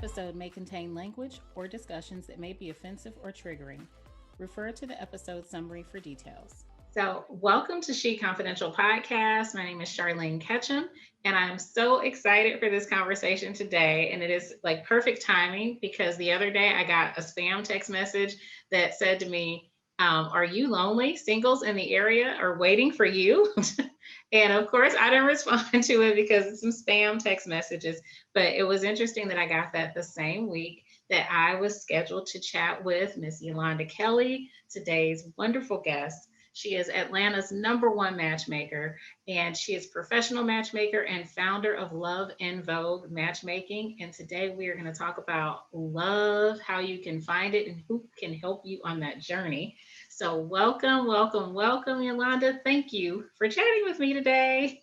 episode may contain language or discussions that may be offensive or triggering. Refer to the episode summary for details. So, welcome to She Confidential podcast. My name is Charlene Ketchum, and I'm so excited for this conversation today. And it is like perfect timing because the other day I got a spam text message that said to me, are you lonely? Singles in the area are waiting for you. And of course, I didn't respond to it because it's some spam text messages. But it was interesting that I got that the same week that I was scheduled to chat with Miss Yolanda Kelly, today's wonderful guest. She is Atlanta's #1 matchmaker, and she is professional matchmaker and founder of Love in Vogue Matchmaking. And today we are going to talk about love, how you can find it, and who can help you on that journey. So welcome, welcome, welcome, Yolanda. Thank you for chatting with me today.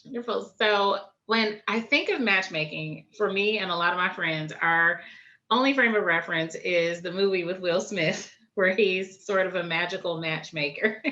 Wonderful. So when I think of matchmaking, for me and a lot of my friends, our only frame of reference is the movie with Will Smith, where he's sort of a magical matchmaker.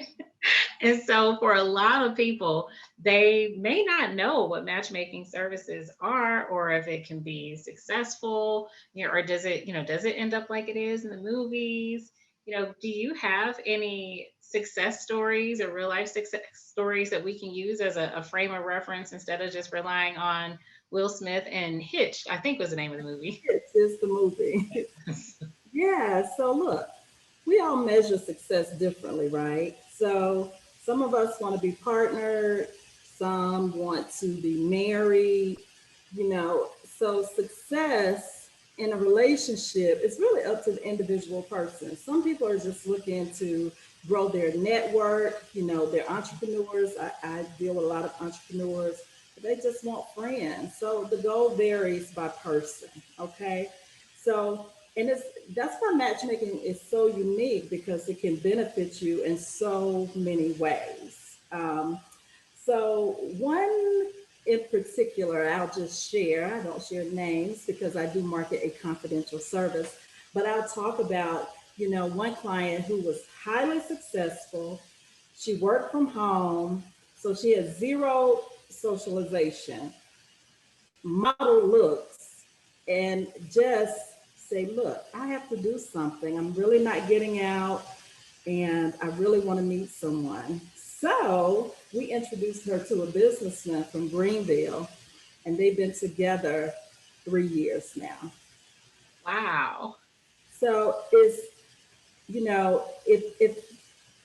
And so for a lot of people, they may not know what matchmaking services are or if it can be successful, or does it end up like it is in the movies? Do you have any success stories or real life success stories that we can use as a frame of reference instead of just relying on Will Smith and Hitch, I think was the name of the movie? Hitch is the movie. Yeah, so look, we all measure success differently, right? So some of us want to be partnered, some want to be married, so success in a relationship is really up to the individual person. Some people are just looking to grow their network, they're entrepreneurs. I deal with a lot of entrepreneurs. They just want friends. So the goal varies by person, okay? So, and that's why matchmaking is so unique because it can benefit you in so many ways. So one in particular, I'll just share. I don't share names because I do market a confidential service, but I'll talk about, one client who was highly successful. She worked from home, so she had zero socialization, model looks, and just say, look, I have to do something. I'm really not getting out and I really want to meet someone. So we introduced her to a businessman from Greenville, and they've been together 3 years now. Wow. So if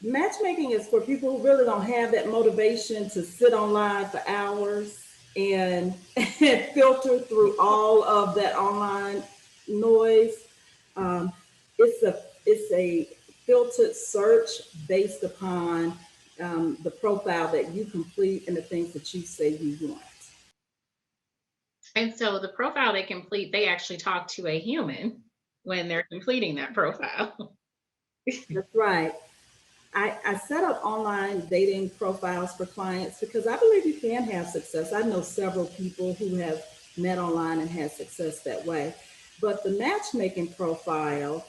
matchmaking is for people who really don't have that motivation to sit online for hours and, and filter through all of that online noise. Um, it's a filtered search based upon the profile that you complete and the things that you say you want. And so the profile they complete, they actually talk to a human when they're completing that profile. That's right. I set up online dating profiles for clients because I believe you can have success. I know several people who have met online and had success that way. But the matchmaking profile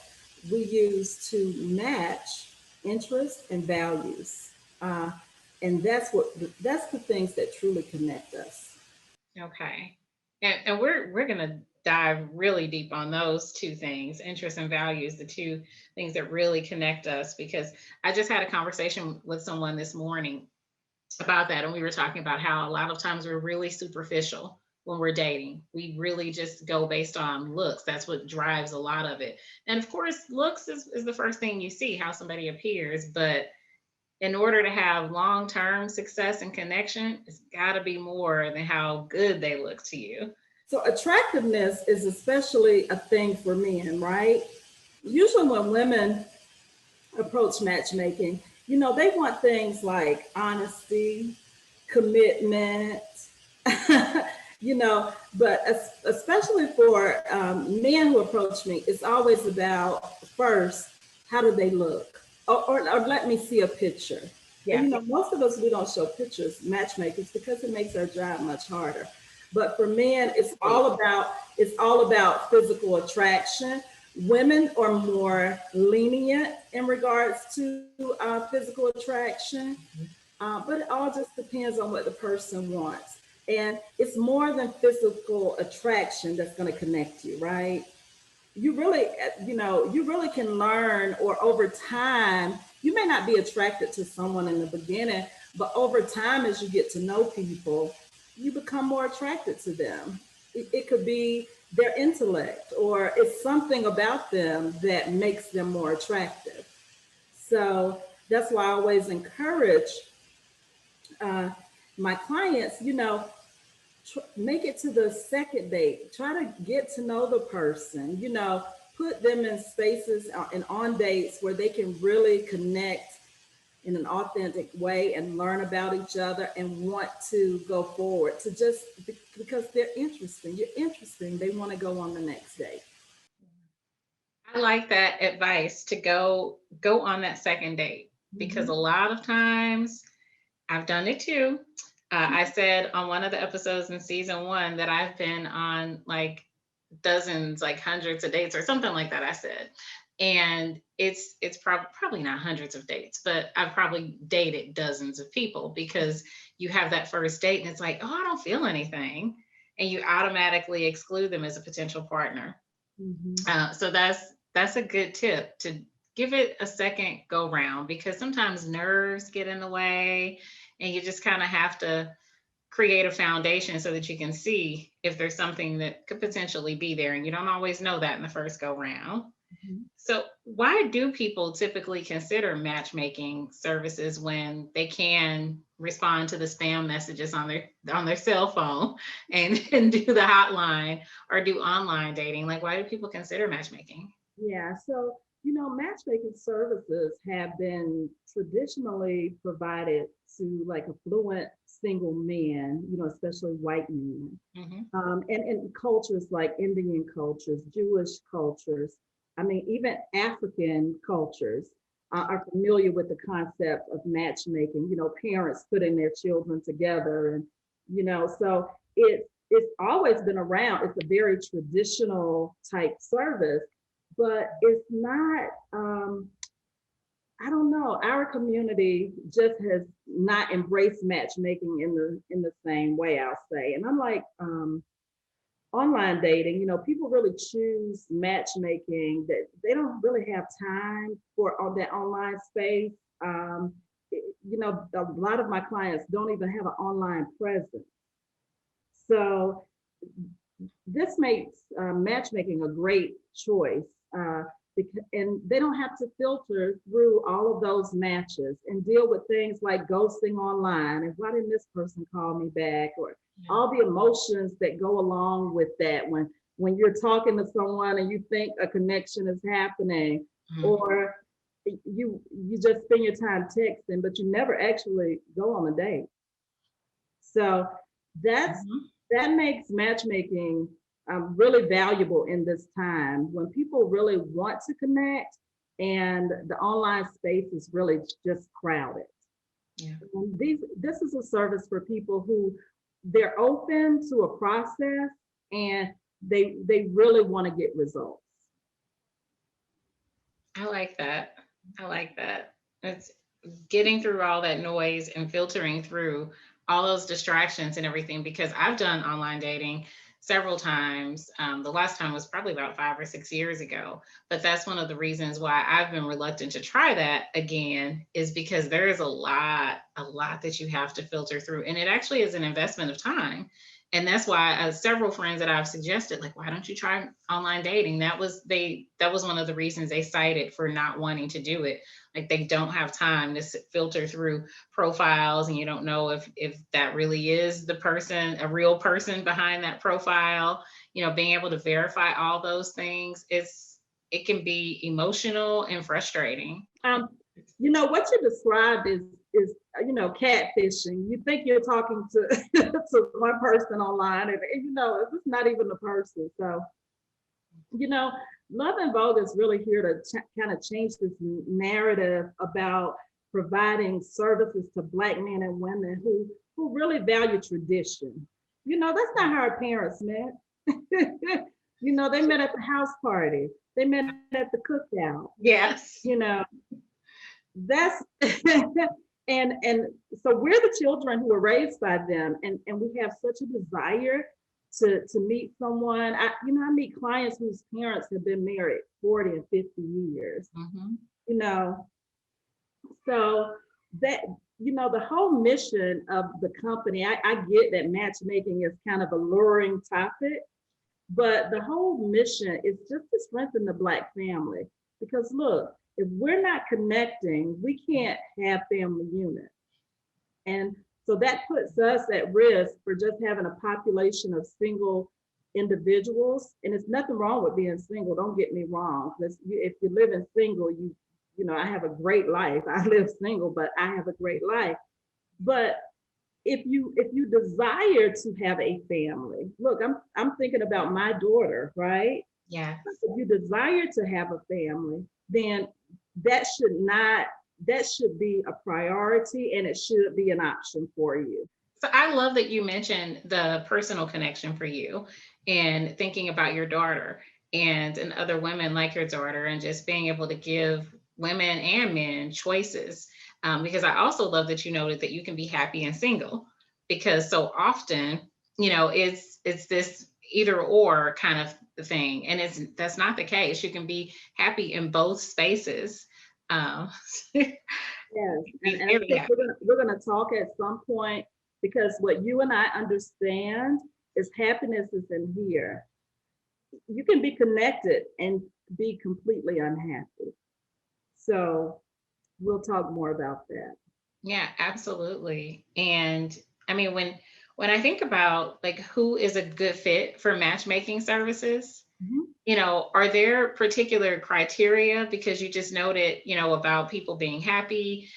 we use to match interests and values. And that's the things that truly connect us. Okay. And we're gonna dive really deep on those two things, interests and values, the two things that really connect us, because I just had a conversation with someone this morning about that. And we were talking about how a lot of times we're really superficial when we're dating. We really just go based on looks. That's what drives a lot of it. And of course, looks is the first thing you see, how somebody appears. But in order to have long-term success and connection, it's got to be more than how good they look to you. So attractiveness is especially a thing for men, right? Usually when women approach matchmaking, they want things like honesty, commitment, but especially for men who approach me, it's always about first, how do they look? Or let me see a picture. Yeah. And most of us, we don't show pictures, matchmakers, because it makes our job much harder. But for men, it's all about physical attraction. Women are more lenient in regards to physical attraction, but it all just depends on what the person wants. And it's more than physical attraction that's going to connect you, right? You really, you really can learn, or over time, you may not be attracted to someone in the beginning, but over time, as you get to know people, you become more attracted to them. It could be their intellect, or it's something about them that makes them more attractive. So that's why I always encourage uh, my clients, make it to the second date. Try to get to know the person, put them in spaces and on dates where they can really connect in an authentic way and learn about each other and want to go forward to just because they're interesting. You're interesting. They want to go on the next date. I like that advice to go on that second date, because Mm-hmm. a lot of times I've done it too. I said on one of the episodes in season one that I've been on like dozens, like hundreds of dates or something like that. I said, and it's probably not hundreds of dates, but I've probably dated dozens of people, because you have that first date and it's like, oh, I don't feel anything, and you automatically exclude them as a potential partner. Mm-hmm. So that's a good tip, to give it a second go round, because sometimes nerves get in the way, and you just kind of have to create a foundation so that you can see if there's something that could potentially be there, and you don't always know that in the first go round. Mm-hmm. So why do people typically consider matchmaking services when they can respond to the spam messages on their cell phone and do the hotline or do online dating? Like, why do people consider matchmaking? Yeah, so matchmaking services have been traditionally provided to like affluent single men, especially white men, Hmm. and cultures like Indian cultures, Jewish cultures. I mean, even African cultures are familiar with the concept of matchmaking. Parents putting their children together, and so it's always been around. It's a very traditional type service, but it's not. I don't know. Our community just has not embraced matchmaking in the same way, I'll say. And unlike online dating, people really choose matchmaking, that they don't really have time for all that online space. A lot of my clients don't even have an online presence. So this makes matchmaking a great choice, and they don't have to filter through all of those matches and deal with things like ghosting online and why didn't this person call me back, or Yeah. all the emotions that go along with that when you're talking to someone and you think a connection is happening, Mhm. or you just spend your time texting but you never actually go on a date. So that's Mhm. that makes matchmaking really valuable in this time when people really want to connect and the online space is really just crowded. Yeah. This is a service for people who they're open to a process and they really want to get results. I like that. I like that. It's getting through all that noise and filtering through all those distractions and everything, because I've done online dating several times. The last time was probably about 5 or 6 years ago. But that's one of the reasons why I've been reluctant to try that again, is because there is a lot that you have to filter through. And it actually is an investment of time. And that's why several friends that I've suggested, like, why don't you try online dating? That was one of the reasons they cited for not wanting to do it. Like, they don't have time to filter through profiles, and you don't know if that really is the person, a real person behind that profile. Being able to verify all those things, it can be emotional and frustrating. What you described is catfishing. You think you're talking to to one person online, and it's not even the person. So you know, Love and Vogue is really here to kind of change this narrative about providing services to Black men and women who really value tradition. That's not how our parents met. They met at the house party. They met at the cookout. Yes. You know, that's And so we're the children who were raised by them, and we have such a desire to meet someone. I meet clients whose parents have been married 40 and 50 years. Mm-hmm. You know, so that the whole mission of the company, I get that matchmaking is kind of a luring topic, but the whole mission is just to strengthen the Black family. Because look, if we're not connecting, we can't have family unit. And so that puts us at risk for just having a population of single individuals. And it's nothing wrong with being single. Don't get me wrong. If you're living single, I have a great life. I live single, but I have a great life. But if you desire to have a family, look, I'm thinking about my daughter, right? Yeah. If you desire to have a family, then that should be a priority, and it should be an option for you. So I love that you mentioned the personal connection for you and thinking about your daughter and other women like your daughter, and just being able to give women and men choices. Because I also love that you noted that you can be happy and single, because so often, it's this either or kind of thing. And that's not the case. You can be happy in both spaces. Yes, and I think we're gonna talk at some point, because what you and I understand is happiness is in here. You can be connected and be completely unhappy. So we'll talk more about that. Yeah, absolutely. And I mean, when I think about like who is a good fit for matchmaking services, Mhm. are there particular criteria? Because you just noted, about people being happy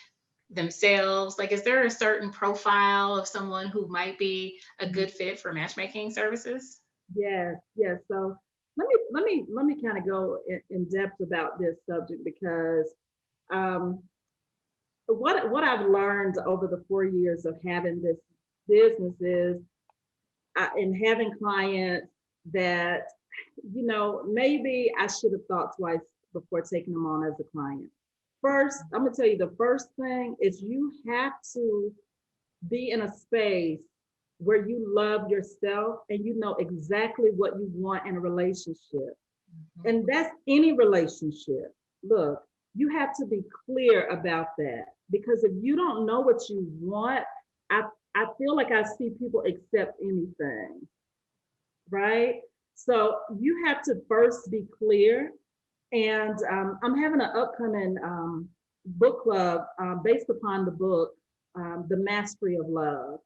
themselves. Like, is there a certain profile of someone who might be a good fit for matchmaking services? Yes, yes. So let me kind of go in depth about this subject, because um, what I've learned over the 4 years of having this business is, and having clients that, maybe I should have thought twice before taking them on as a client. First, I'm gonna tell you, the first thing is you have to be in a space where you love yourself and you know exactly what you want in a relationship. Mhm. And that's any relationship. Look, you have to be clear about that, because if you don't know what you want, I, I feel like I see people accept anything, right? So you have to first be clear. And I'm having an upcoming book club based upon the book, The Mastery of Love,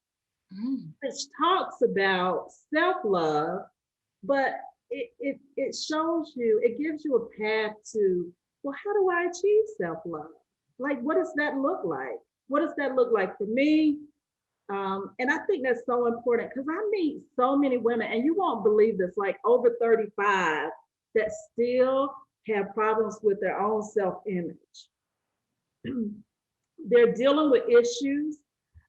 Mm. which talks about self love, but it shows you, it gives you a path to, well, how do I achieve self love? Like, what does that look like? What does that look like for me? And I think that's so important, because I meet so many women, and you won't believe this, like over 35, that still have problems with their own self image. They're dealing with issues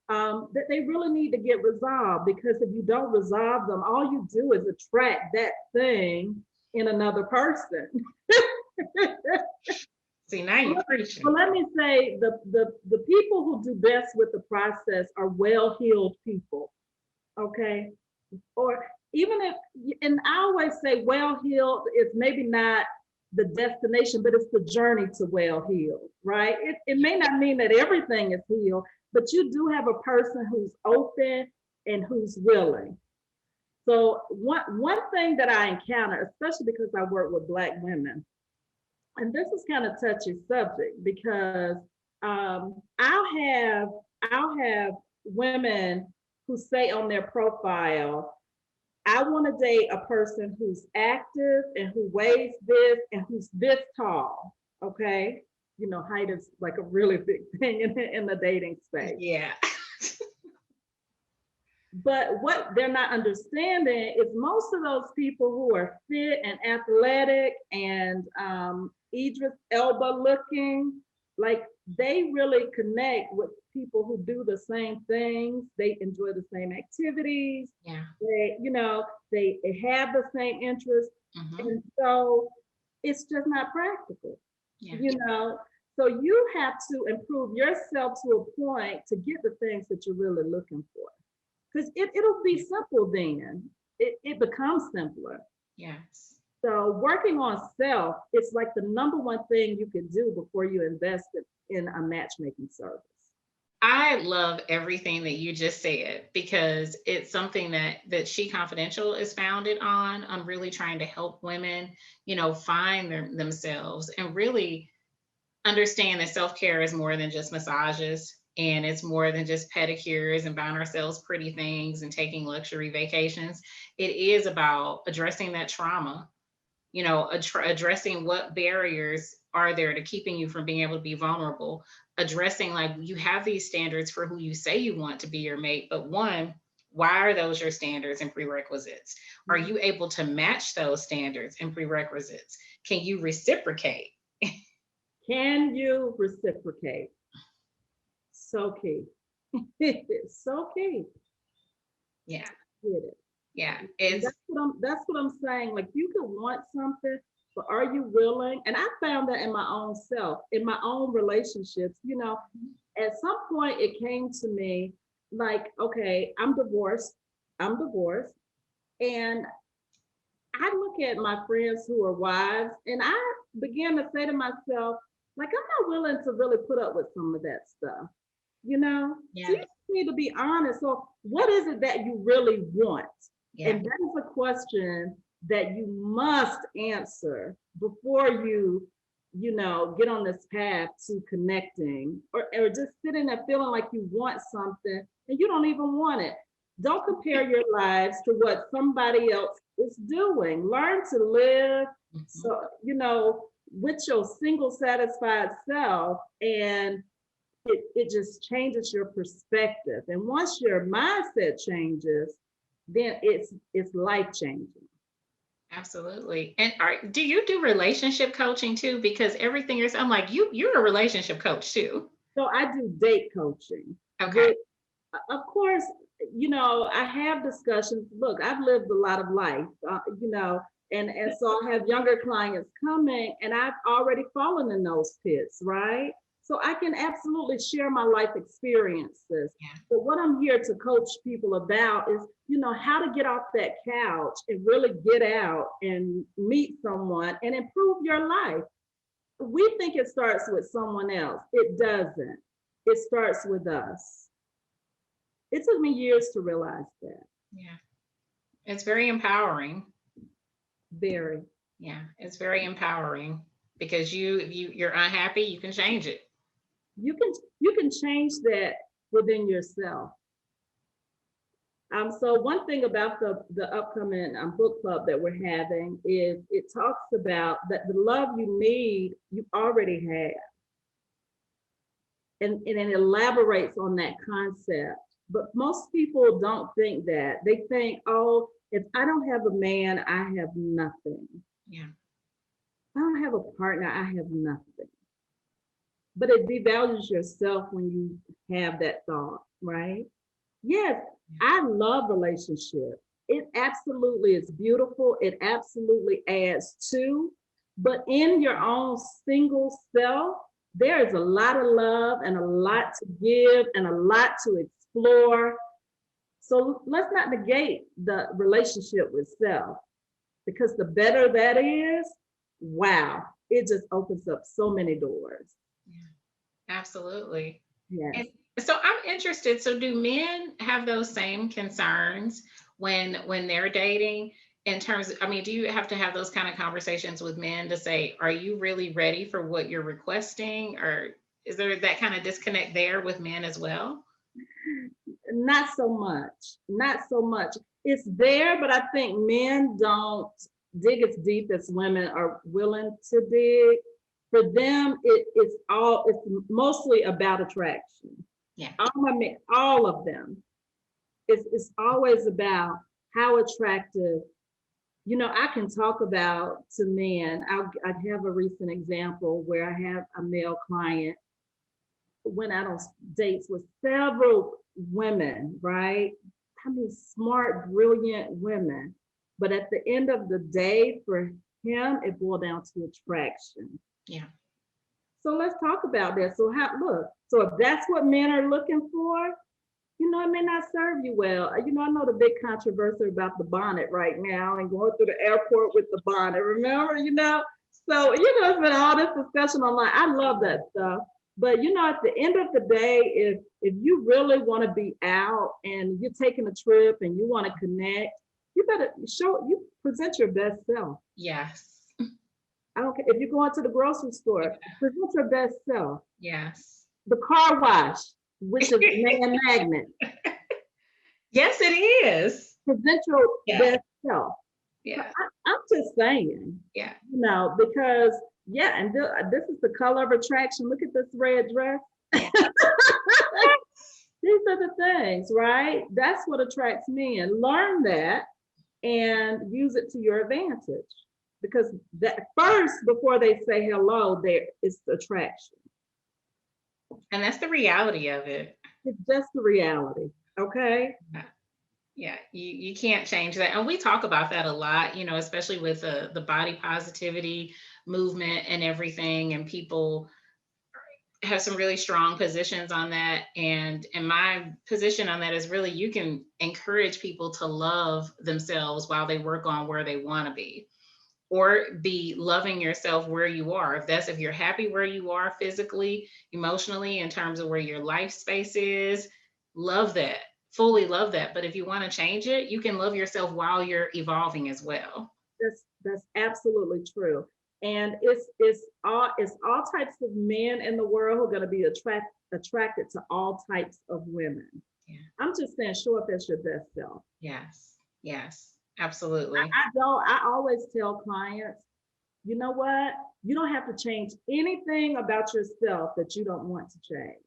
that they really need to get resolved, because if you don't resolve them, all you do is attract that thing in another person. See, now you're Well, preaching. let me say, the people who do best with the process are well-heeled people, okay? Or even if, and I always say well-heeled is maybe not the destination, but it's the journey to well-heeled, right? It may not mean that everything is healed, but you do have a person who's open and who's willing. So one thing that I encounter, especially because I work with Black women, and this is kind of touchy subject, because I'll have women who say on their profile, I want to date a person who's active and who weighs this and who's this tall. Okay. Height is like a really big thing in the dating space. Yeah. But what they're not understanding is most of those people who are fit and athletic and Idris Elba looking, like, they really connect with people who do the same things. They enjoy the same activities. Yeah. They have the same interests. Mm-hmm. And so it's just not practical, Yeah. you know. So you have to improve yourself to a point to get the things that you're really looking for. Because it'll be simple then. It becomes simpler. Yes. So working on self, it's like the number one thing you can do before you invest in a matchmaking service. I love everything that you just said because it's something that She Confidential is founded on really trying to help women, find themselves and really understand that self-care is more than just massages, and it's more than just pedicures and buying ourselves pretty things and taking luxury vacations. It is about addressing that trauma, addressing what barriers are there to keeping you from being able to be vulnerable, addressing like you have these standards for who you say you want to be your mate, but one, why are those your standards and prerequisites? Are you able to match those standards and prerequisites? Can you reciprocate? Can you reciprocate? So key. It's so key. Yeah. Get it. Yeah. That's what I'm saying. Like you can want something, but are you willing? And I found that in my own self, in my own relationships, at some point it came to me like, okay, I'm divorced. And I look at my friends who are wives and I began to say to myself, like, I'm not willing to really put up with some of that stuff, So Yeah. you need to be honest. So what is it that you really want? Yeah. And that is a question that you must answer before get on this path to connecting or just sitting there feeling like you want something and you don't even want it. Don't compare your lives to what somebody else is doing. Learn to live with your single satisfied self, and it just changes your perspective. And once your mindset changes, then it's life changing. Absolutely. And do you do relationship coaching too? Because everything I'm like, you're a relationship coach too. So I do date coaching. Okay. Of course, I have discussions. Look, I've lived a lot of life, and so I have younger clients coming, and I've already fallen in those pits, right? So I can absolutely share my life experiences. Yeah. But what I'm here to coach people about is, how to get off that couch and really get out and meet someone and improve your life. We think it starts with someone else. It doesn't. It starts with us. It took me years to realize that. Yeah. It's very empowering. Very. Yeah, it's very empowering because if you're unhappy, you can change it. You can change that within yourself. So one thing about the upcoming book club that we're having is it talks about that the love you need, you already have. And it elaborates on that concept. But most people don't think that. They think, oh, if I don't have a man, I have nothing. Yeah. If I don't have a partner, I have nothing. But it devalues yourself when you have that thought, right? Yes, I love relationships. It absolutely is beautiful. It absolutely adds to, but in your own single self, there is a lot of love and a lot to give and a lot to explore. So let's not negate the relationship with self, because the better that is, wow, it just opens up so many doors. Yeah, absolutely. Yes. And so I'm interested. So do men have those same concerns when they're dating in terms of, do you have to have those kind of conversations with men to say, are you really ready for what you're requesting? Or is there that kind of disconnect there with men as well? Not so much. Not so much. It's there, but I think men don't dig as deep as women are willing to dig. For them, it's mostly about attraction. Yeah. All of them. It's always about how attractive. I can talk about to men. I have a recent example where I have a male client went out on dates with several women, right? I mean, smart, brilliant women. But at the end of the day, for him, it boiled down to attraction. Yeah. So let's talk about that. So so if that's what men are looking for, it may not serve you well. I know the big controversy about the bonnet right now and going through the airport with the bonnet, remember, So, it's been all this discussion online. I love that stuff. But, at the end of the day, if you really want to be out and you're taking a trip and you want to connect, you better present your best self. Yes. I don't care if you're going to the grocery store, present your best self. Yes. The car wash, which is man magnet. Yes, it is. Present your best self. Yeah. I'm just saying. Yeah. Because and this is the color of attraction. Look at this red dress. Yeah. These are the things, right? That's what attracts men. Learn that and use it to your advantage. Because that first, before they say hello, there is attraction. And that's the reality of it. It's just the reality. Okay. Yeah, you can't change that. And we talk about that a lot, especially with the body positivity movement and everything. And people have some really strong positions on that. And my position on that is really, you can encourage people to love themselves while they work on where they want to be, or be loving yourself where you are. If you're happy where you are physically, emotionally, in terms of where your life space is, love that. Fully love that. But if you want to change it, you can love yourself while you're evolving as well. That's absolutely true. And it's all types of men in the world who are going to be attracted to all types of women. Yeah. I'm just saying, show up as your best self. Yes, absolutely. I always tell clients, you know what? You don't have to change anything about yourself that you don't want to change.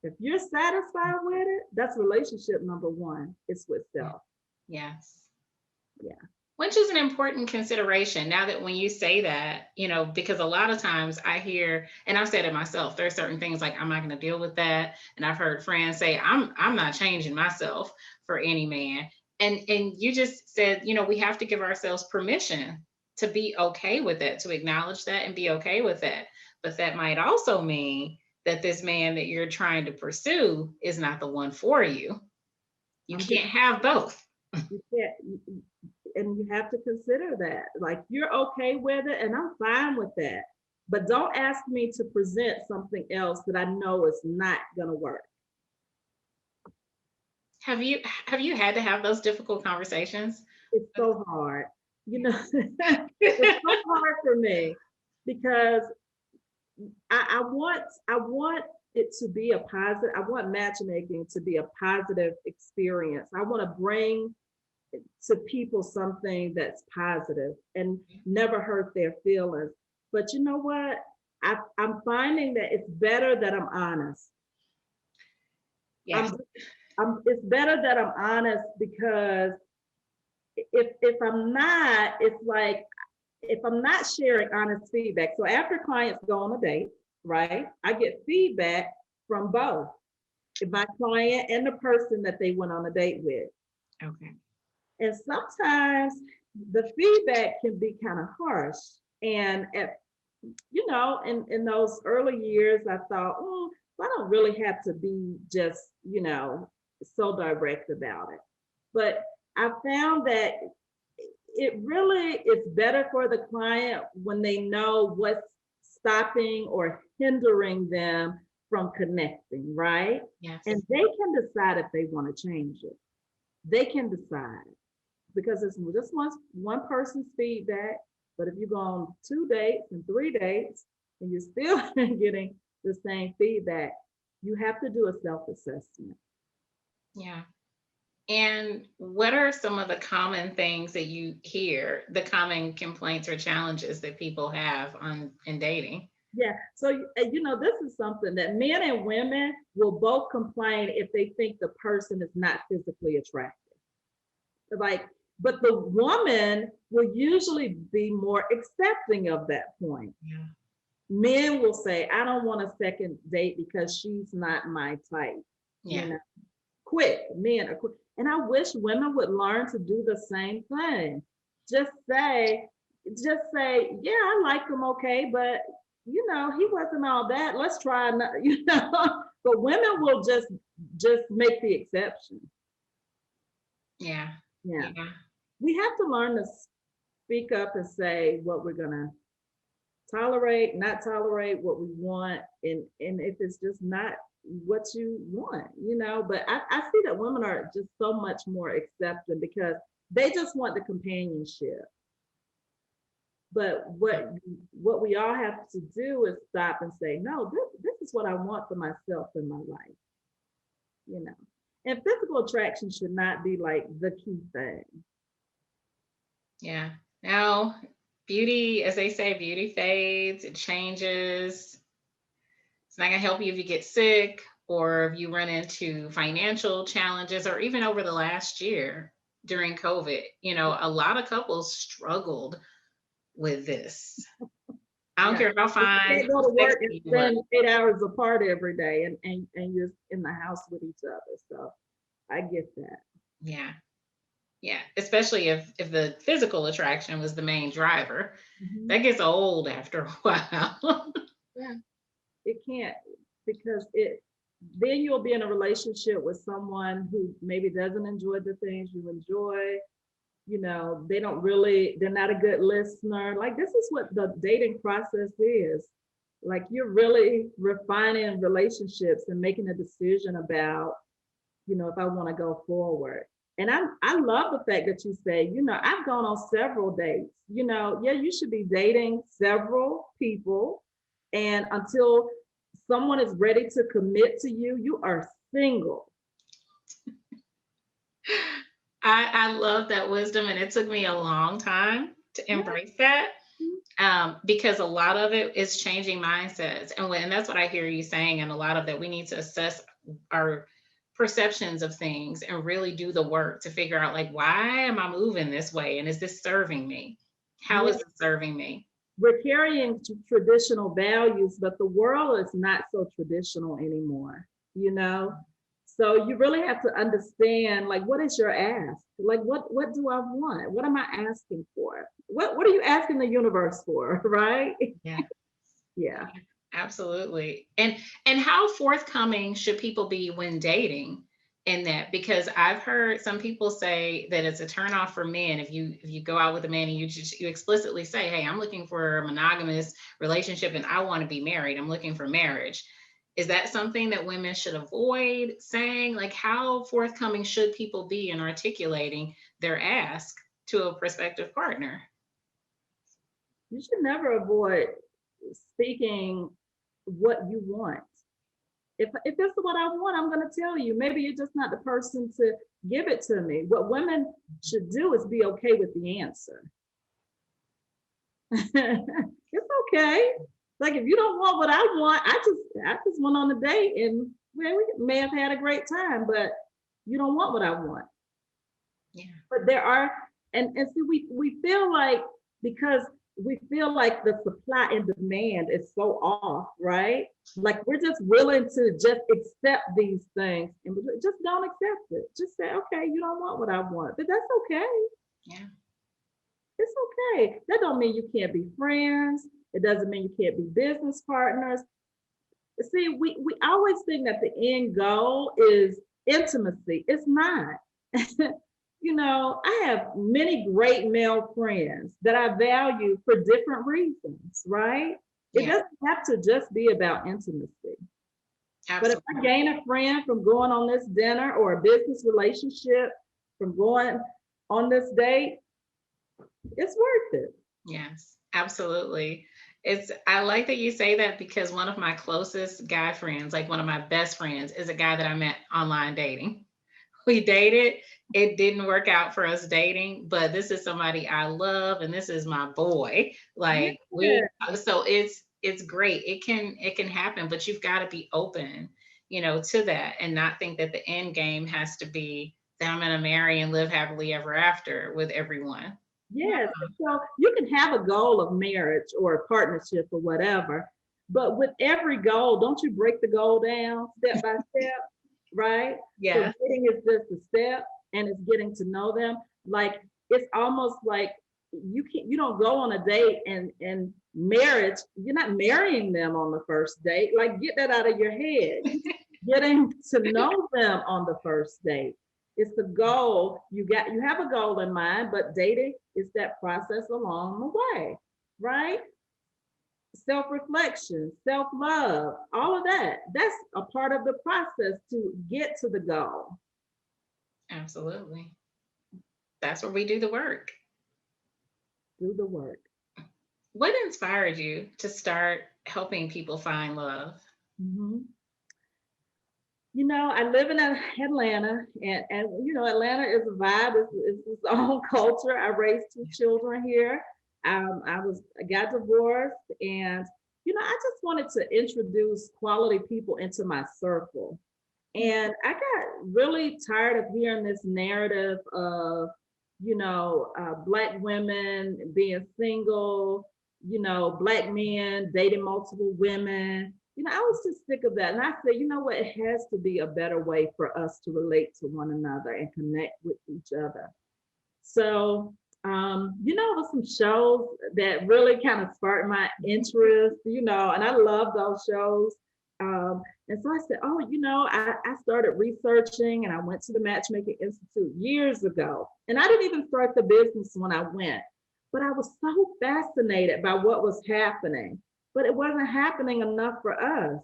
If you're satisfied with it, that's relationship number one. It's with self. Yes. Yeah. Which is an important consideration. Now that when you say that, because a lot of times I hear, and I've said it myself, there are certain things like, I'm not going to deal with that. And I've heard friends say, I'm not changing myself for any man. And you just said, we have to give ourselves permission to be okay with that, to acknowledge that and be okay with that. But that might also mean that this man that you're trying to pursue is not the one for you. You can't have both. You can't, and you have to consider that. Like, you're okay with it, and I'm fine with that. But don't ask me to present something else that I know is not gonna work. Have you had to have those difficult conversations? It's so hard. It's so hard for me because I want it to be a positive. I want matchmaking to be a positive experience. I want to bring to people something that's positive and never hurt their feelings. But you know what? I'm finding that it's better that I'm honest. Yeah. It's better that I'm honest, because if I'm not, it's like, if I'm not sharing honest feedback. So after clients go on a date, right, I get feedback from both my client and the person that they went on a date with. Okay. And sometimes the feedback can be kind of harsh. And in those early years, I thought, I don't really have to be just, so direct about it. But I found that it really is better for the client when they know what's stopping or hindering them from connecting, right? Yes. And they can decide if they want to change it. They can decide, because it's just one person's feedback. But if you go on 2 dates and 3 dates and you're still getting the same feedback, you have to do a self-assessment. Yeah. And what are some of the common things that you hear, the common complaints or challenges that people have in dating? Yeah. So, this is something that men and women will both complain if they think the person is not physically attractive. But the woman will usually be more accepting of that point. Yeah. Men will say, I don't want a second date because she's not my type. Yeah. Quick. Men are quick. And I wish women would learn to do the same thing. Just say, yeah, I like them, okay, but he wasn't all that. Let's try another, But women will just make the exception. Yeah. Yeah. Yeah. We have to learn to speak up and say what we're gonna tolerate, not tolerate, what we want, and if it's just not what you want, But I see that women are just so much more accepting because they just want the companionship. But what we all have to do is stop and say, no, this is what I want for myself in my life, you know. And physical attraction should not be like the key thing. Yeah. Now, beauty, as they say, beauty fades, it changes. It's not going to help you if you get sick or if you run into financial challenges, or even over the last year during COVID. A lot of couples struggled with this. I don't Yeah. care how You fine, can't how go to work and sexy you were. spend 8 hours apart every day and you're in the house with each other. So I get that. Yeah. Yeah. Especially if the physical attraction was the main driver. Mhm. That gets old after a while. Yeah, it can't because then you'll be in a relationship with someone who maybe doesn't enjoy the things you enjoy. They're not a good listener. Like, this is what the dating process is. Like, you're really refining relationships and making a decision about, if I want to go forward. And I love the fact that you say, I've gone on several dates. Yeah, you should be dating several people. And until someone is ready to commit to you, you are single. I love that wisdom, and it took me a long time to Yeah. embrace that, because a lot of it is changing mindsets, and that's what I hear you saying. And a lot of that, we need to assess our perceptions of things and really do the work to figure out, like, why am I moving this way, and is this serving me? How Yeah. is it serving me? We're carrying traditional values, but the world is not so traditional anymore, you know? So you really have to understand, like, what is your ask? Like, what do I want? What am I asking for? What are you asking the universe for, right? Yeah. Yeah. Absolutely. And how forthcoming should people be when dating in that? Because I've heard some people say that it's a turnoff for men if you go out with a man and you explicitly say, "Hey, I'm looking for a monogamous relationship and I want to be married. I'm looking for marriage." Is that something that women should avoid saying? Like, how forthcoming should people be in articulating their ask to a prospective partner? You should never avoid speaking what you want. If this is what I want, I'm going to tell you. Maybe you're just not the person to give it to me. What women should do is be okay with the answer. It's okay. Like, if you don't want what I want, I just went on a date and, well, we may have had a great time, but you don't want what I want. Yeah. But there are, and see, we feel like, because we feel like the supply and demand is so off, right? Like, we're just willing to just accept these things and just don't accept it. Just say, okay, you don't want what I want, but that's okay. Yeah. It's okay. That don't mean you can't be friends. It doesn't mean you can't be business partners. See, we always think that the end goal is intimacy. It's not. I have many great male friends that I value for different reasons, right? It Yeah. doesn't have to just be about intimacy. But if I Absolutely. gain a friend from going on this dinner, or a business relationship from going on this date, it's worth it. Yes, absolutely. I like that you say that, because one of my closest guy friends, like one of my best friends, is a guy that I met online dating. We dated. It didn't work out for us dating, but this is somebody I love and this is my boy. Like, Yeah. so it's great. It can happen, but you've got to be open, to that, and not think that the end game has to be that I'm going to marry and live happily ever after with everyone. Yes. So you can have a goal of marriage or a partnership or whatever, but with every goal, don't you break the goal down step by step, right? So Yeah. dating is just a step, and it's getting to know them. Like, it's almost like you don't go on a date and marriage, you're not marrying them on the first date. Like, get that out of your head. Getting to know them on the first date. It's the goal. You have a goal in mind, but dating is that process along the way, right? Self-reflection, self-love, all of that. That's a part of the process to get to the goal. Absolutely. That's where we do the work. Do the work. What inspired you to start helping people find love? Mm-hmm. I live in Atlanta, and Atlanta is a vibe. It's its own culture. I raised two children here. I got divorced, and I just wanted to introduce quality people into my circle. And I got really tired of hearing this narrative of, Black women being single, Black men dating multiple women. I was just sick of that. And I said, you know what? It has to be a better way for us to relate to one another and connect with each other. So, it was some shows that really kind of sparked my interest, and I love those shows. And so I said, oh, I started researching and I went to the Matchmaking Institute years ago. And I didn't even start the business when I went, but I was so fascinated by what was happening, but it wasn't happening enough for us.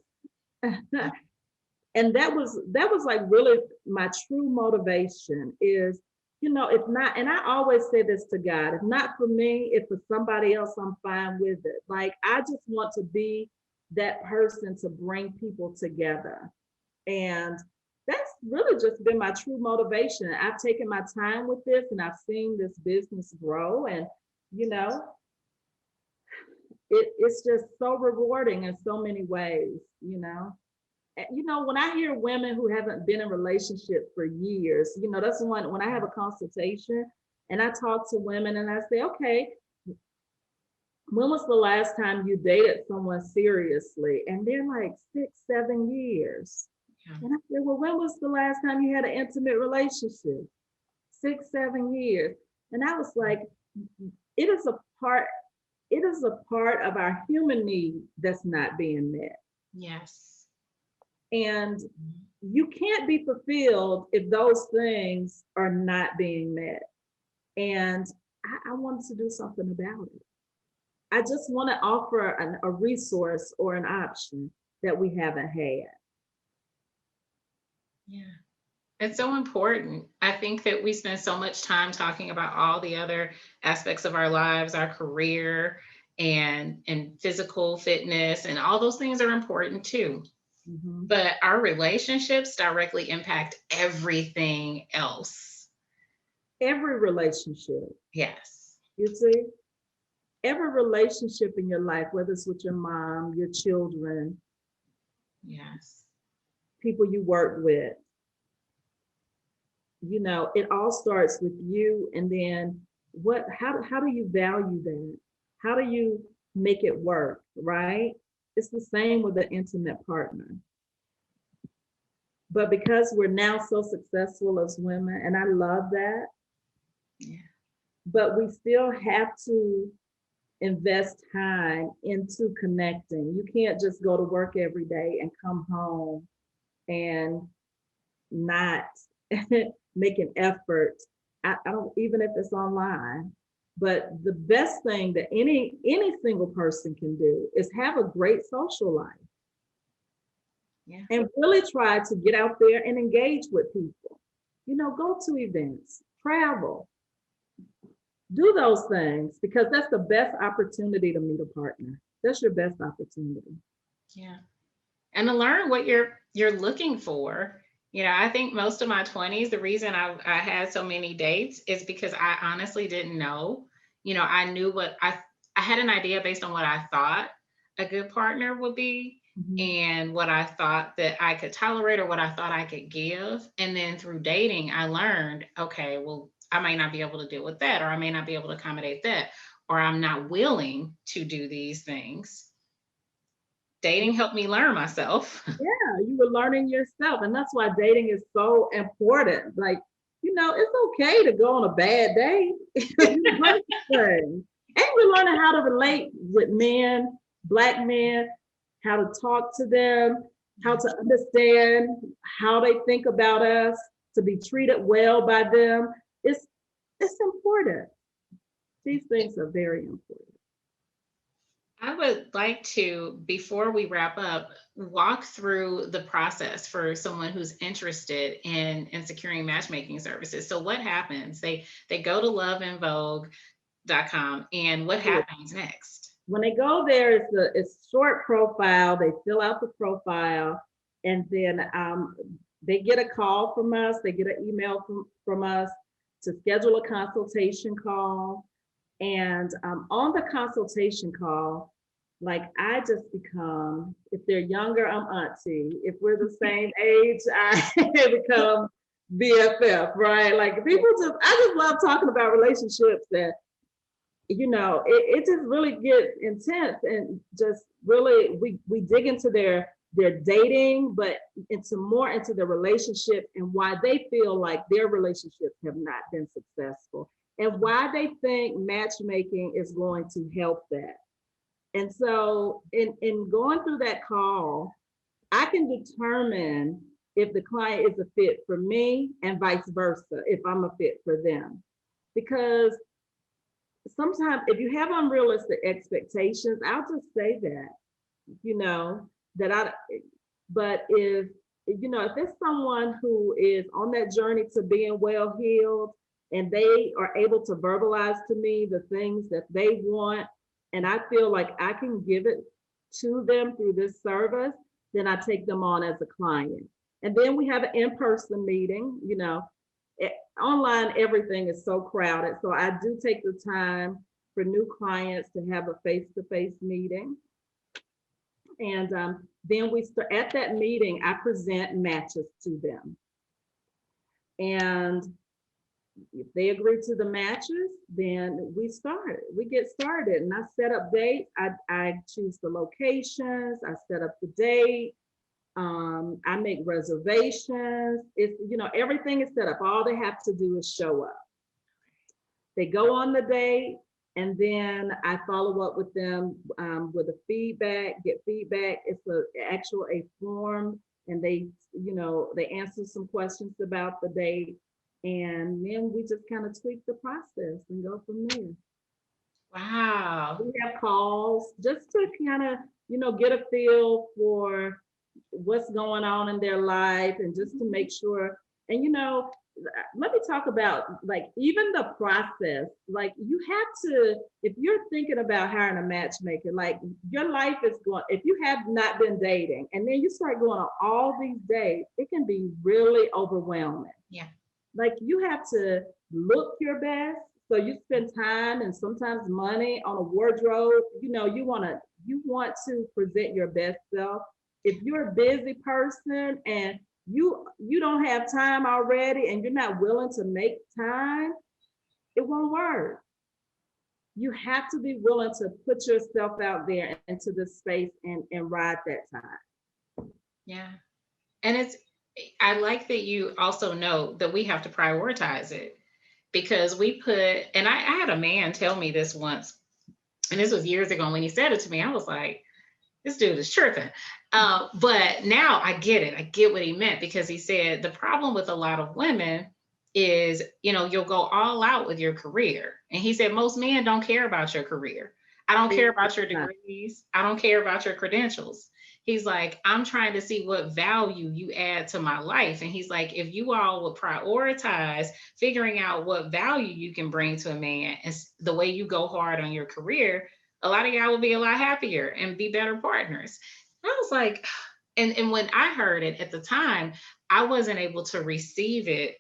And that was like really my true motivation is, if not, and I always say this to God, if not for me, if for somebody else, I'm fine with it. Like, I just want to be that person to bring people together. And that's really just been my true motivation. I've taken my time with this and I've seen this business grow. And, it's just so rewarding in so many ways. When I hear women who haven't been in relationship for years, that's when I have a consultation and I talk to women and I say, okay, when was the last time you dated someone seriously? And they're like 6-7 years. Yeah. And I said, well, when was the last time you had an intimate relationship? 6-7 years. And I was like, it is a part of our human need that's not being met. Yes. And you can't be fulfilled if those things are not being met. And I wanted to do something about it. I just want to offer a resource or an option that we haven't had. Yeah. It's so important. I think that we spend so much time talking about all the other aspects of our lives, our career and physical fitness, and all those things are important too. Mm-hmm. But our relationships directly impact everything else. Every relationship. Yes. You see, every relationship in your life, whether it's with your mom, your children, yes, people you work with, it all starts with you. And then how do you value that? How do you make it work, right? It's the same with an intimate partner. But because we're now so successful as women, and I love that, yeah, but we still have to invest time into connecting. You can't just go to work every day and come home and not make an effort. I don't, even if it's online. But the best thing that any single person can do is have a great social life. Yeah. And really try to get out there and engage with people. Go to events, travel, do those things, because that's the best opportunity to meet a partner. That's your best opportunity. Yeah. And to learn what you're looking for. I think most of my 20s, the reason I had so many dates is because I honestly didn't know. I knew what I had an idea based on what I thought a good partner would be, mm-hmm, and what I thought that I could tolerate or what I thought I could give. And then through dating, I learned, okay, well, I might not be able to deal with that, or I may not be able to accommodate that, or I'm not willing to do these things. Dating helped me learn myself. Yeah, you were learning yourself. And that's why dating is so important. Like, it's okay to go on a bad day. And we're learning how to relate with men, Black men, how to talk to them, how to understand how they think about us, to be treated well by them. It's it's important. These things are very important. I would like to, before we wrap up, walk through the process for someone who's interested in securing matchmaking services. So what happens? They go to loveandvogue.com, and what happens next? When they go there, it's a short profile. They fill out the profile, and then they get a call from us. They get an email from us to schedule a consultation call. And on the consultation call, like I just become, if they're younger, I'm auntie. If we're the same age, I become BFF, right? Like people just, I just love talking about relationships that, it just really gets intense and just really, we dig into their dating, but into the relationship and why they feel like their relationships have not been successful and why they think matchmaking is going to help that. And so in going through that call, I can determine if the client is a fit for me and vice versa, if I'm a fit for them. Because sometimes if you have unrealistic expectations, I'll just say that, you know, that I, but if it's someone who is on that journey to being well healed and they are able to verbalize to me the things that they want, and I feel like I can give it to them through this service, then I take them on as a client. And then we have an in-person meeting, online everything is so crowded. So I do take the time for new clients to have a face-to-face meeting. And then we start at that meeting, I present matches to them. And if they agree to the matches, then we get started. And I set up dates. I choose the locations, I set up the date. I make reservations. Everything is set up. All they have to do is show up. They go on the date, and then I follow up with them with get feedback. It's a form, and they answer some questions about the date, and then we just kind of tweak the process and go from there. Wow. We have calls just to kind of, get a feel for what's going on in their life and just to make sure. And, let me talk about like even the process. Like you have to, if you're thinking about hiring a matchmaker, like your life is going, if you have not been dating and then you start going on all these dates, it can be really overwhelming. Yeah. Like you have to look your best. So you spend time and sometimes money on a wardrobe. You want to present your best self. If you're a busy person and you don't have time already and you're not willing to make time, it won't work. You have to be willing to put yourself out there into the space and ride that time. Yeah. And I like that you also know that we have to prioritize it, because and I had a man tell me this once, and this was years ago. When he said it to me, I was like, this dude is tripping. But now I get it. I get what he meant, because he said the problem with a lot of women is, you'll go all out with your career. And he said, most men don't care about your career. I don't care about your degrees. I don't care about your credentials. He's like, I'm trying to see what value you add to my life. And he's like, if you all would prioritize figuring out what value you can bring to a man and the way you go hard on your career, a lot of y'all will be a lot happier and be better partners. I was like, and when I heard it at the time, I wasn't able to receive it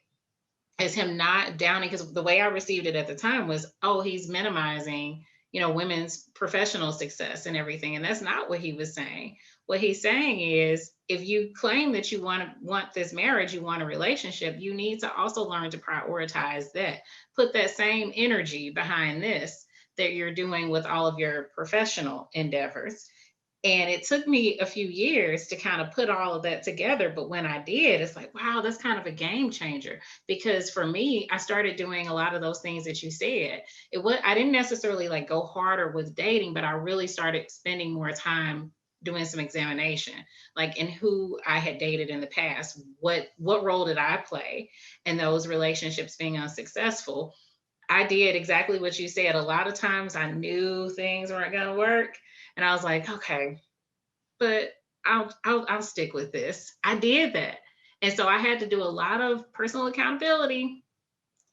as him not downing, because the way I received it at the time was, oh, he's minimizing, women's professional success and everything. And that's not what he was saying. What he's saying is, if you claim that you want this marriage, you want a relationship, you need to also learn to prioritize that. Put that same energy behind this that you're doing with all of your professional endeavors. And it took me a few years to kind of put all of that together. But when I did, it's like, wow, that's kind of a game changer. Because for me, I started doing a lot of those things that you said. I didn't necessarily like go harder with dating, but I really started spending more time doing some examination, like in who I had dated in the past. What role did I play in those relationships being unsuccessful? I did exactly what you said. A lot of times I knew things weren't going to work. And I was like, okay, but I'll stick with this. I did that. And so I had to do a lot of personal accountability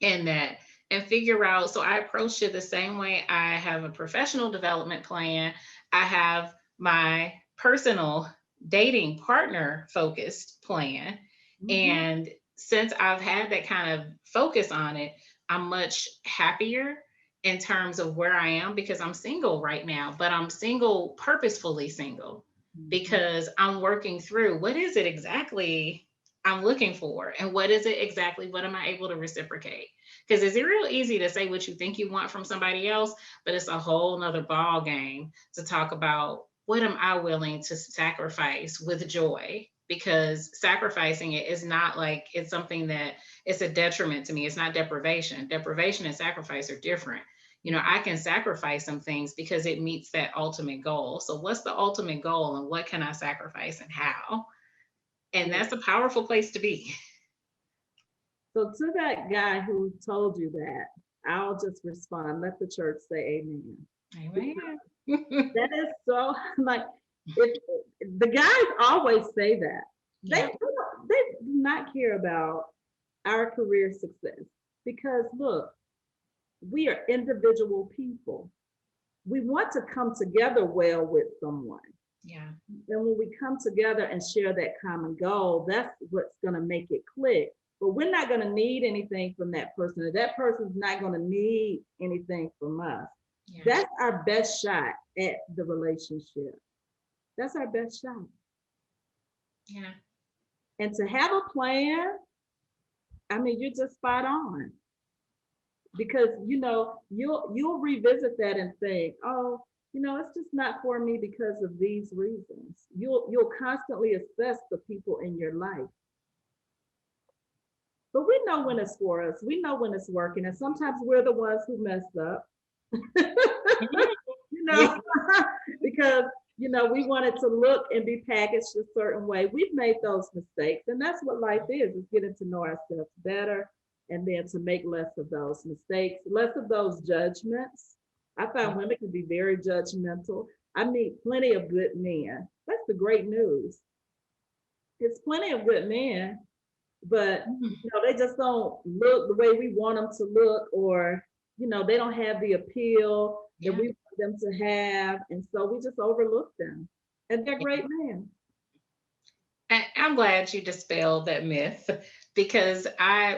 in that and figure out. So I approached it the same way. I have a professional development plan. I have my personal dating partner focused plan. Mhm. And since I've had that kind of focus on it, I'm much happier in terms of where I am because I'm single right now, but I'm single, purposefully single, Mhm. because I'm working through what is it exactly I'm looking for and what is it exactly, what am I able to reciprocate? Because it's real easy to say what you think you want from somebody else, but it's a whole nother ball game to talk about what am I willing to sacrifice with joy? Because sacrificing it is not like it's something that it's a detriment to me. It's not deprivation. Deprivation and sacrifice are different. I can sacrifice some things because it meets that ultimate goal. So, what's the ultimate goal and what can I sacrifice and how? And Yeah. that's a powerful place to be. So to that guy who told you that, I'll just respond, let the church say amen. Because Amen. that is so like if the guys always say that. Yeah. They do not care about our career success. Because look, we are individual people. We want to come together well with someone. Yeah. And when we come together and share that common goal, that's what's going to make it click. But we're not going to need anything from that person, or that person's not going to need anything from us. Yeah. That's our best shot at the relationship. That's our best shot. Yeah. And to have a plan, I mean, you're just spot on, because you'll revisit that and think, oh, it's just not for me because of these reasons. You'll constantly assess the people in your life. But we know when it's for us. We know when it's working. And sometimes we're the ones who mess up, you Yeah. know, because, we wanted to look and be packaged a certain way. We've made those mistakes. And that's what life is getting to know ourselves better, and then to make less of those mistakes, less of those judgments. I find women can be very judgmental. I meet plenty of good men. That's the great news. It's plenty of good men, but they just don't look the way we want them to look, or they don't have the appeal that Yeah. we want them to have, and so we just overlook them, and they're Yeah. great men. I'm glad you dispelled that myth because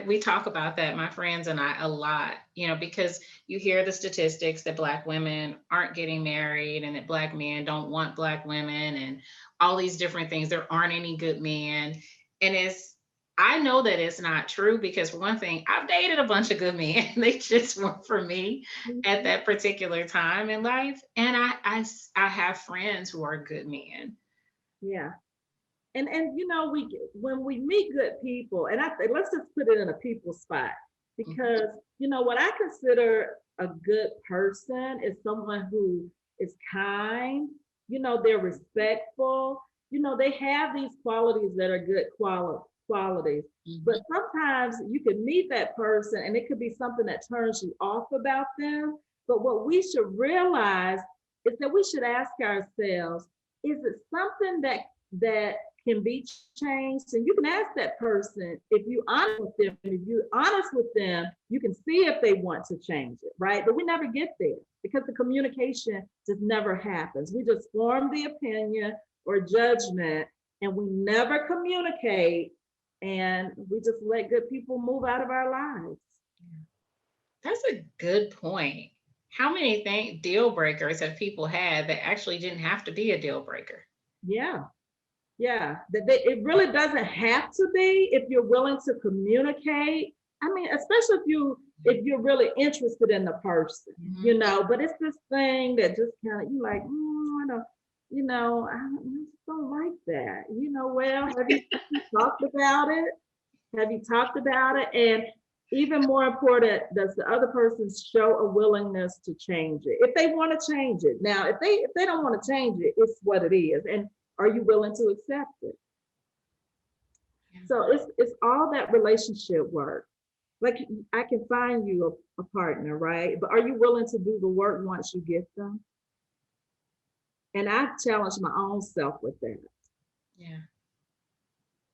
we talk about that, my friends and I, a lot, because you hear the statistics that Black women aren't getting married and that Black men don't want Black women and all these different things. There aren't any good men. And I know that it's not true because, for one thing, I've dated a bunch of good men. They just weren't for me at Mhm. that particular time in life. And I have friends who are good men. Yeah. And we when we meet good people, and I think let's just put it in a people spot, Mhm. because what I consider a good person is someone who is kind. They're respectful. They have these qualities that are good qualities. But Mhm. sometimes you can meet that person and it could be something that turns you off about them. But what we should realize is that we should ask ourselves, is it something that can be changed? And you can ask that person, if you're honest with them, if you're honest with them, you can see if they want to change it, right? But we never get there because the communication just never happens. We just form the opinion or judgment, and we never communicate, and we just let good people move out of our lives. That's a good point. How many deal breakers have people had that actually didn't have to be a deal breaker? Yeah. Yeah, it really doesn't have to be if you're willing to communicate. I mean, especially if you're really interested in the person, Mhm. But it's this thing that just kind of you like, I don't. I just don't like that. Well, have you talked about it? Have you talked about it? And even more important, does the other person show a willingness to change it? If they want to change it. Now, if they don't want to change it, it's what it is. And are you willing to accept it? So it's all that relationship work. Like I can find you a partner, right? But are you willing to do the work once you get them? And I challenge my own self with that. Yeah.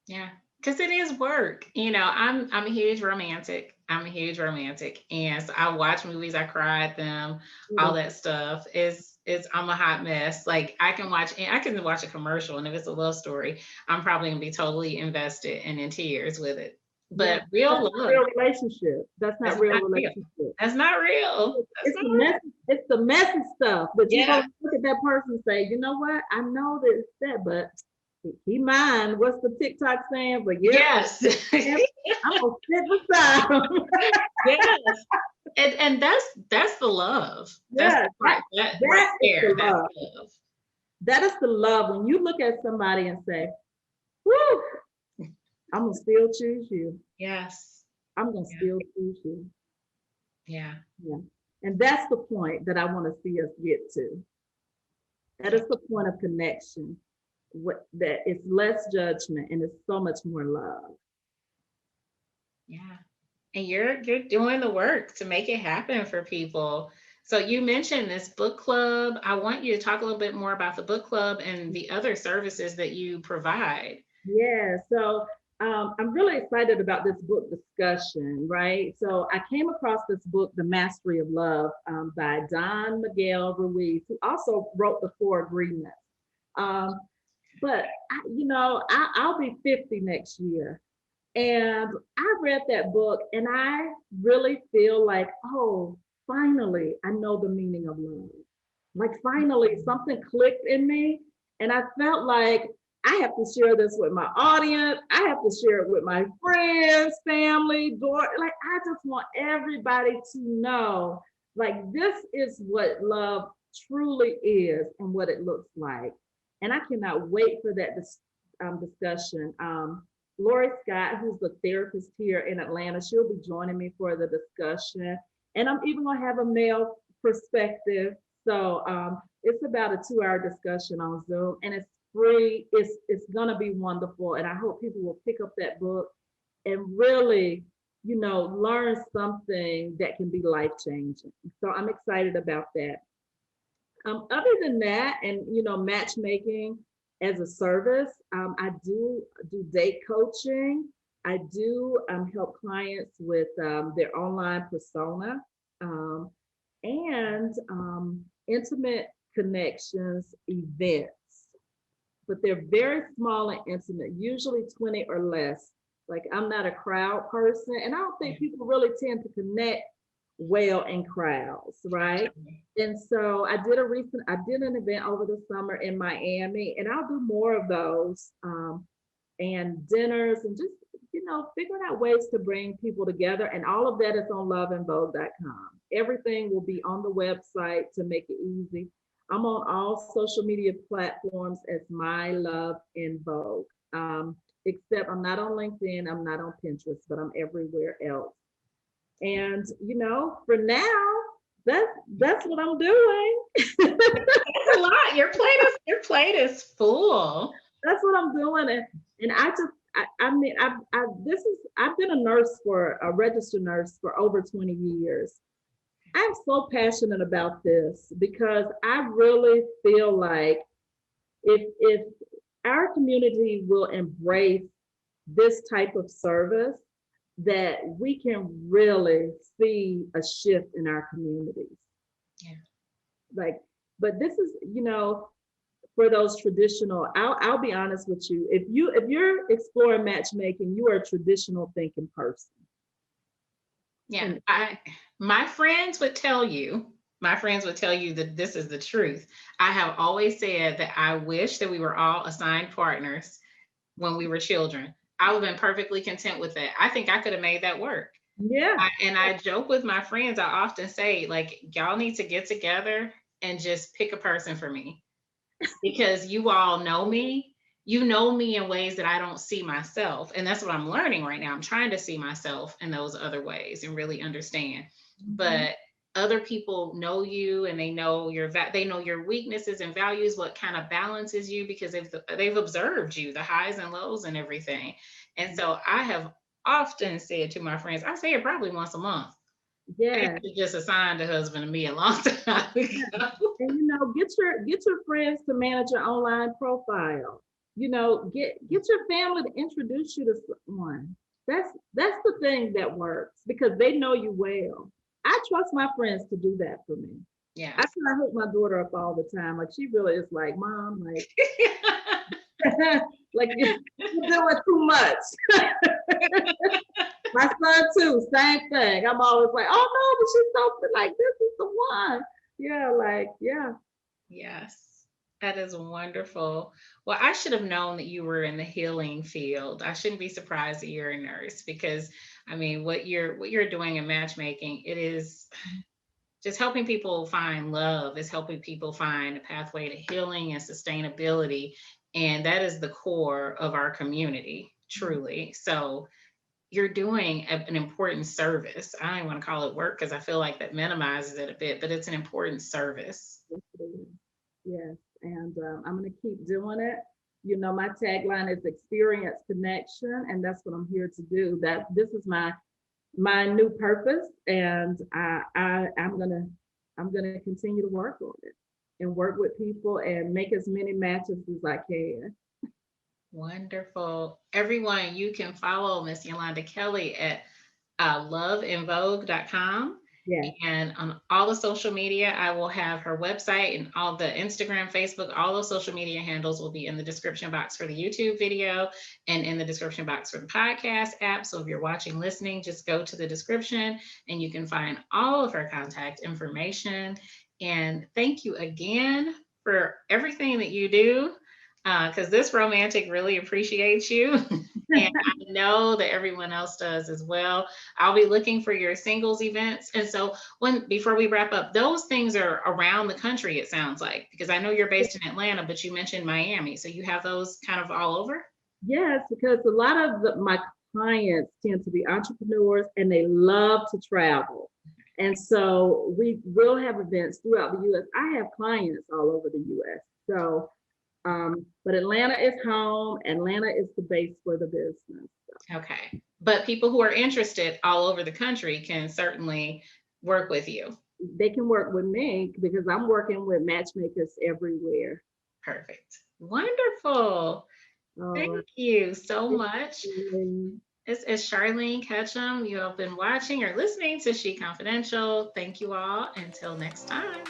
Yeah. Because it is work. I'm a huge romantic. I'm a huge romantic. And so I watch movies, I cry at them, all that stuff. Is I'm a hot mess. Like I can watch a commercial, and if it's a love story, I'm probably gonna be totally invested and in tears with it. Yeah, But real that's not love, real relationship. That's that's not real not real. relationship. That's not real. That's It's not the real. messy, it's the messy stuff. But you're Yeah. gonna look at that person and say, you know what? I know that it's that, but he mine. What's the TikTok saying? But yep, Yes. yep, I'm gonna sit beside him. Yes. And that's the love. That's Yeah, the part that right that is there. the That's love. love. That is the love when you look at somebody and say, whoo, I'm gonna still choose you. Yes. I'm gonna Yeah. still choose you. Yeah. Yeah. And that's the point that I want to see us get to. That Yeah. is the point of connection. That it's less judgment and it's so much more love. Yeah. And you're doing the work to make it happen for people. So you mentioned this book club. I want you to talk a little bit more about the book club and the other services that you provide. Yeah. So I'm really excited about this book discussion, right? So I came across this book, The Mastery of Love, by Don Miguel Ruiz, who also wrote The Four Agreements. Um, but I'll be 50 next year. And I read that book and I really feel like, oh, finally, I know the meaning of love. Like, finally, something clicked in me. And I felt like I have to share this with my audience. I have to share it with my friends, family, door. Like, I just want everybody to know, like, this is what love truly is and what it looks like. And I cannot wait for that discussion. Lori Scott, who's the therapist here in Atlanta, she'll be joining me for the discussion. And I'm even going to have a male perspective. So it's about a 2-hour discussion on Zoom, and it's free. It's going to be wonderful. And I hope people will pick up that book and really, learn something that can be life changing. So I'm excited about that. Other than that, and matchmaking as a service, I do date coaching. I do help clients with their online persona um, and intimate connections events, but they're very small and intimate, usually 20 or less. Like, I'm not a crowd person, and I don't think people really tend to connect well in crowds, right? And so I did an event over the summer in Miami, and I'll do more of those and dinners and just, figuring out ways to bring people together. And all of that is on loveandvogue.com. Everything will be on the website to make it easy. I'm on all social media platforms as My Love in Vogue. Except I'm not on LinkedIn, I'm not on Pinterest, but I'm everywhere else. And for now, that's what I'm doing. That's a lot. Your plate is full. That's what I'm doing. And I mean, I've been a registered nurse for over 20 years. I'm so passionate about this because I really feel like if our community will embrace this type of service, that we can really see a shift in our communities. Yeah. Like, but this is, for those traditional, I'll be honest with you. If you're exploring matchmaking, you are a traditional thinking person. Yeah. And My friends would tell you, that this is the truth. I have always said that I wish that we were all assigned partners when we were children. I would have been perfectly content with that. I think I could have made that work. yeah, And I joke with my friends. I often say, like, y'all need to get together and just pick a person for me. because you all know me. You know me in ways that I don't see myself. And that's what I'm learning right now. I'm trying to see myself in those other ways and really understand. Mhm. But other people know you, and they know they know your weaknesses and values, what kind of balances you, because they've observed you, the highs and lows and everything. And so I have often said to my friends, I say it probably once a month. I Yes. should just assigned a husband to me a long time Yeah. ago. And get your friends to manage your online profile. Get your family to introduce you to someone. That's the thing that works because they know you well. I trust my friends to do that for me. I Yes. try to hook my daughter up all the time. Like she really is like, Mom, like like you're doing too much. My son too, same thing. I'm always like, oh no, but she's so like this is the one. Yeah, like yeah. Yes, that is wonderful. Well, I should have known that you were in the healing field. I shouldn't be surprised that you're a nurse, because I mean, what you're doing in matchmaking, it is just helping people find love, is helping people find a pathway to healing and sustainability. And that is the core of our community, truly. So you're doing an important service. I don't even want to call it work, because I feel like that minimizes it a bit, but it's an important service. Yes, it is. Yes, and I'm gonna keep doing it. My tagline is experience connection, and that's what I'm here to do. That this is my new purpose, and I'm gonna continue to work on it and work with people and make as many matches as I can. Wonderful. Everyone, you can follow Miss Yolanda Kelly at loveinvogue.com. Yes, And on all the social media, I will have her website, and all the Instagram, Facebook, all those social media handles will be in the description box for the YouTube video and in the description box for the podcast app. So if you're watching, listening, just go to the description and you can find all of her contact information. And thank you again for everything that you do, because this romantic really appreciates you. And I know that everyone else does as well. I'll be looking for your singles events. And so, before we wrap up, those things are around the country, it sounds like, because I know you're based in Atlanta, but you mentioned Miami. So you have those kind of all over? yes, because a lot of my clients tend to be entrepreneurs and they love to travel. And so we will have events throughout the US. I have clients all over the US. So, but Atlanta is home. Atlanta is the base for the business. Okay. But people who are interested all over the country can certainly work with you. They can work with me because I'm working with matchmakers everywhere. Perfect. Wonderful. All right. Thank you so much. Thank This is Charlene Ketchum. You have been watching or listening to She Confidential. Thank you all. Until next time.